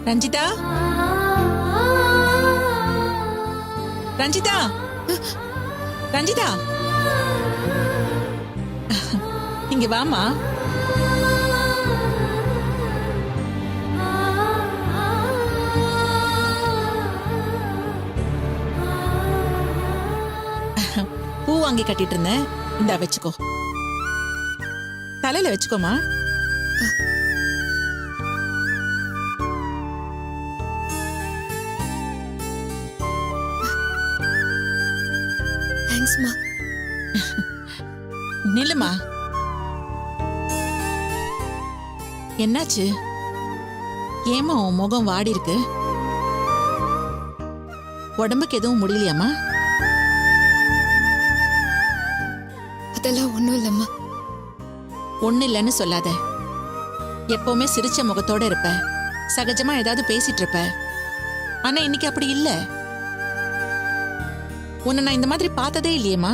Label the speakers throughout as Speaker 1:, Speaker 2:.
Speaker 1: ரஞ்சிதா, ரஞ்சிதா, ரஞ்சிதா, இங்க வாமா. பூ வாங்கி கட்டிட்டு இருந்தேன், இந்தா வச்சுக்கோ. தலையில வச்சுக்கோமா.
Speaker 2: தேங்க்ஸ்மா.
Speaker 1: நில்லுமா. என்னாச்சு? ஏமா உன் முகம் வாடி இருக்கு? உடம்புக்கு எதுவும் முடியலையாமா?
Speaker 2: அதெல்லாம் ஒண்ணும் இல்லம்மா.
Speaker 1: ஒண்ணு இல்லைன்னு சொல்லாத. எப்பவுமே சிரிச்ச முகத்தோட இருப்ப, சகஜமா ஏதாவது பேசிட்டு இருப்ப. ஆனா இன்னைக்கு அப்படி இல்ல. உன்னை நான் இந்த மாதிரி பார்த்ததே இல்லையேம்மா.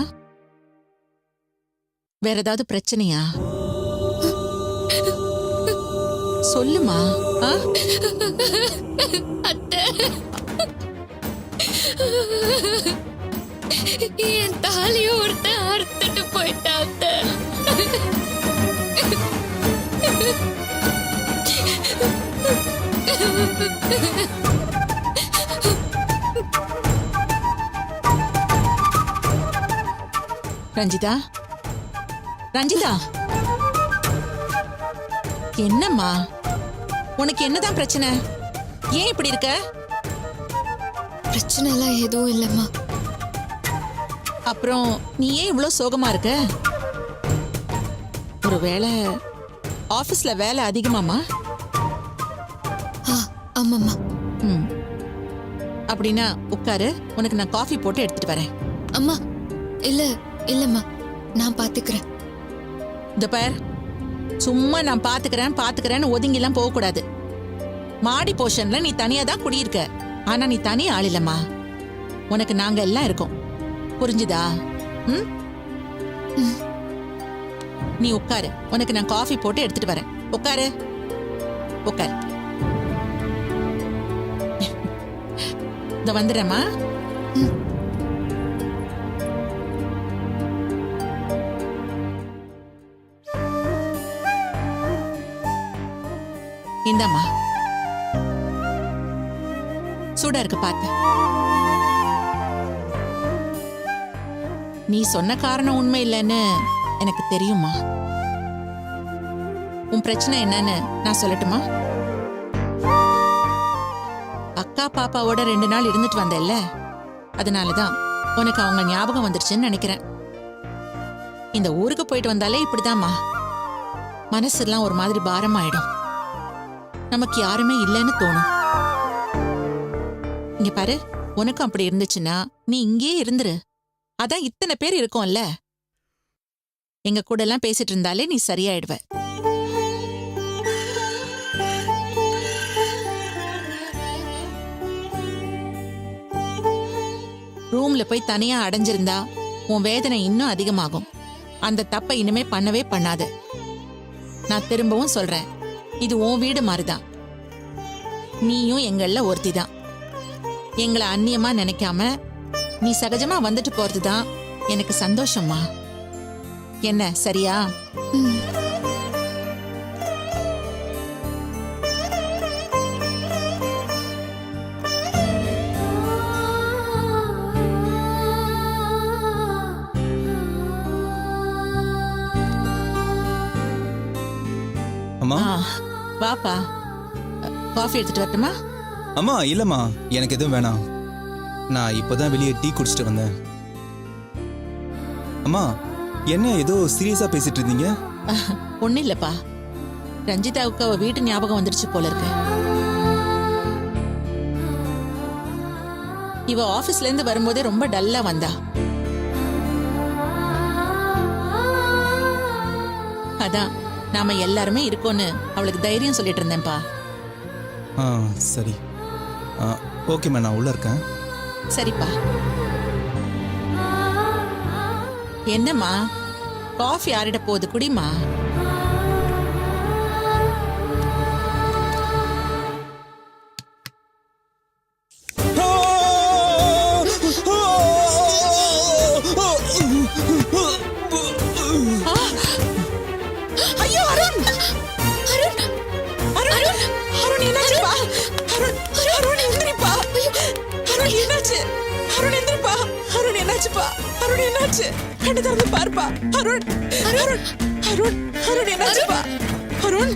Speaker 1: வேற ஏதாவது பிரச்சனையா? சொல்லுமா.
Speaker 2: அத்தை, என் தாலியை ஒருத்தன் அறுத்துட்டு போயிட்டா அத்தை.
Speaker 1: ரஞ்சிதா, ரஞ்சிதா, என்னம்மா உனக்கு என்னதான் பிரச்சனை? ஏன் இப்படி இருக்க?
Speaker 2: பிரச்சனை எல்லாம் எதுவும் இல்லம்மா.
Speaker 1: அப்புறம் நீ ஏன் இவ்வளவு சோகமா இருக்க? ஒருவேளை ஆபீஸ்ல வேலை அதிகமாமா?
Speaker 2: ஆமாம்மா.
Speaker 1: அப்படின்னா உட்காரு, உனக்கு நான் காஃபி போட்டு எடுத்துட்டு வரேன்.
Speaker 2: அம்மா இல்லம்மா, நான் பாத்துக்கிறேன்.
Speaker 1: இந்த பார், சும்மா நான் பாத்துக்கிறேன்னு ஒதுங்கிலாம் போக கூடாது. மாடி போர்ஷன்ல நீ தனியா தான் குடியிருக்க. ஆனா நீ தனி ஆள் இல்லம்மா. உனக்கு நாங்க எல்லாம் இருக்கோம், புரிஞ்சுதா? நீ உட்காரு, உனக்கு நான் காஃபி போட்டு எடுத்துட்டு வரேன். உட்காரு, உட்காரு. இந்த வந்துடுறேம்மா. இந்தாம்மா, சூடா இருக்கு பாத்து. நீ சொன்ன காரணம் உண்மை இல்லைன்னு எனக்கு தெரியுமா. உன் பிரச்சனை என்னன்னு நான் சொல்லட்டுமா? அக்கா பாப்பாவோட 2 நாள் இருந்துட்டு வந்தேல்ல, அதனாலதான் உனக்கு அவங்க ஞாபகம் வந்துருச்சுன்னு நினைக்கிறேன். இந்த ஊருக்கு போயிட்டு வந்தாலே இப்படிதாம்மா, மனசெல்லாம் ஒரு மாதிரி பாரமாயிடும். நமக்கு யாருமே இல்லைன்னு தோணும். இங்க பாரு, உனக்கும் அப்படி இருந்துச்சுன்னா நீ இங்கேயே இருந்துரு. அதான் இத்தனை பேர் இருக்கோம்ல. எங்க கூட எல்லாம் பேசிட்டு இருந்தாலே நீ சரியாயிடுவ. ரூம்ல போய் தனியா அடைஞ்சிருந்தா உன் வேதனை இன்னும் அதிகமாகும். அந்த தப்பை இனிமே பண்ணவே பண்ணாத. நான் திரும்பவும் சொல்றேன், இது உன் வீடு மாதிரிதான். நீயும் எங்கள ஒருத்தி தான். எங்களை அந்நியமா நினைக்காம நீ சகஜமா வந்துட்டு போறதுதான் எனக்கு சந்தோஷமா. என்ன சரியா?
Speaker 3: அம்மா,
Speaker 1: வாப்பா, காஃபி எடுத்துட்டு வரட்டுமா?
Speaker 3: அம்மா இல்லம்மா, எனக்கு எதுவும் வேணாம். நான் இப்போதான் வெளியே டீ குடிச்சிட்டு வந்தேன். அம்மா, என்ன ஏதோ சீரியஸா பேசிட்டு இருந்தீங்க?
Speaker 1: ஒன்னும் இல்லப்பா, ரஞ்சிதாவுக்கு அவ வீட்டு ஞாபகம் வந்துருச்சு போல இருக்கு. இவ ஆபீஸ்ல இருந்து வரும்போதே ரொம்ப டல்லா வந்தா. அதான் நாம எல்லாருமே இருக்கோன்னு அவளுக்கு தைரியம் சொல்லிட்டு இருந்தேன்ப்பா.
Speaker 3: சரி, ஓகேம்மா, நான் உள்ள இருக்கேன்.
Speaker 1: சரிப்பா. என்னம்மா, காஃபி ஆறிட போகுது, குடிமா. அருண் என்னாச்சு? கண்ணு திறந்து பாருப்பா. அருண் அருண் அருண் அருண் என்னாச்சுப்பா? அருண்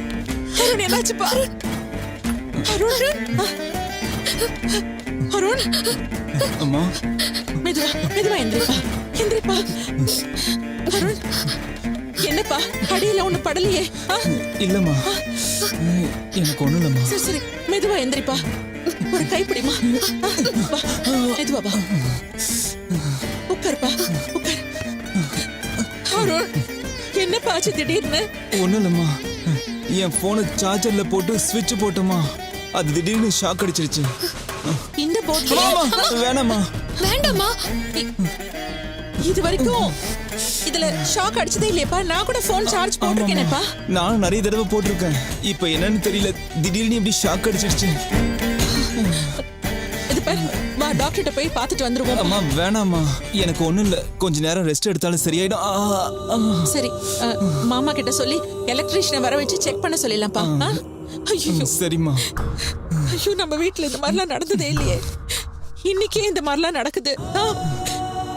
Speaker 1: அருண் என்னாச்சுப்பா? அருண் அருண்
Speaker 3: அம்மா
Speaker 1: மெதுவா மெதுவா எந்திரிப்பா எந்திரிப்பா. அருண் என்னப்பா அடியில ஒண்ணு படலையே?
Speaker 3: இல்லம்மா எனக்கு ஒண்ணும் இல்லம்மா.
Speaker 1: சரி சரி மெதுவா எந்திரிப்பா. ஒரு கைப்பிடிமா. மெதுவா வா. உட்காருப்பா உட்காரு. அருண் என்னப்பா ஆச்சு திடீர்னு?
Speaker 3: ஒண்ணும் இல்லம்மா, என் போனை சார்ஜர்ல போட்டு ஸ்விட்ச் போட்டோமா, அது திடீர்னு ஷாக் அடிச்சிருச்சு.
Speaker 1: இந்த போட்ல
Speaker 3: வேணாமா.
Speaker 2: வேண்டாமா?
Speaker 1: இது வரைக்கும் இதுல ஷாக் அடிச்சதே இல்லையப்பா. நான் கூட போன் சார்ஜ் போட்டிருக்கேனேப்பா.
Speaker 3: நான் நிறைய தடவை போட்டிருக்கேன். இப்ப என்னன்னு தெரியல, திடீர்னு இப்படி ஷாக் அடிச்சிருச்சு.
Speaker 1: இது பாரு, வா டாக்டர்கிட்ட போய் பார்த்துட்டு வந்துருவோம்.
Speaker 3: அம்மா வேணாமா, எனக்கு ஒண்ணும் இல்ல, கொஞ்ச நேரம் ரெஸ்ட் எடுத்தாலும் சரியாயிடும்.
Speaker 1: சரி மாமா கிட்ட சொல்லி எலக்ட்ரீஷியனை வர வச்சு செக் பண்ண சொல்லிடலாம்ப்பா. ஐயோ
Speaker 3: சரிம்மா.
Speaker 1: ஐயோ நம்ம வீட்டுல இந்த மாதிரிலாம் நடந்ததே இல்லையே, இன்னைக்கே இந்த மாதிரிலாம் நடக்குது.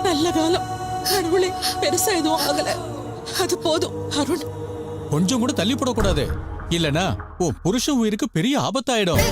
Speaker 1: நல்ல காலம், கடவுளே பெருசா எதுவும் ஆகல, அது போதும். அருண்
Speaker 4: கொஞ்சம் கூட தள்ளி போடக்கூடாது, இல்லனா உன் புருஷன் உயிருக்கு பெரிய ஆபத்தாயிடும்.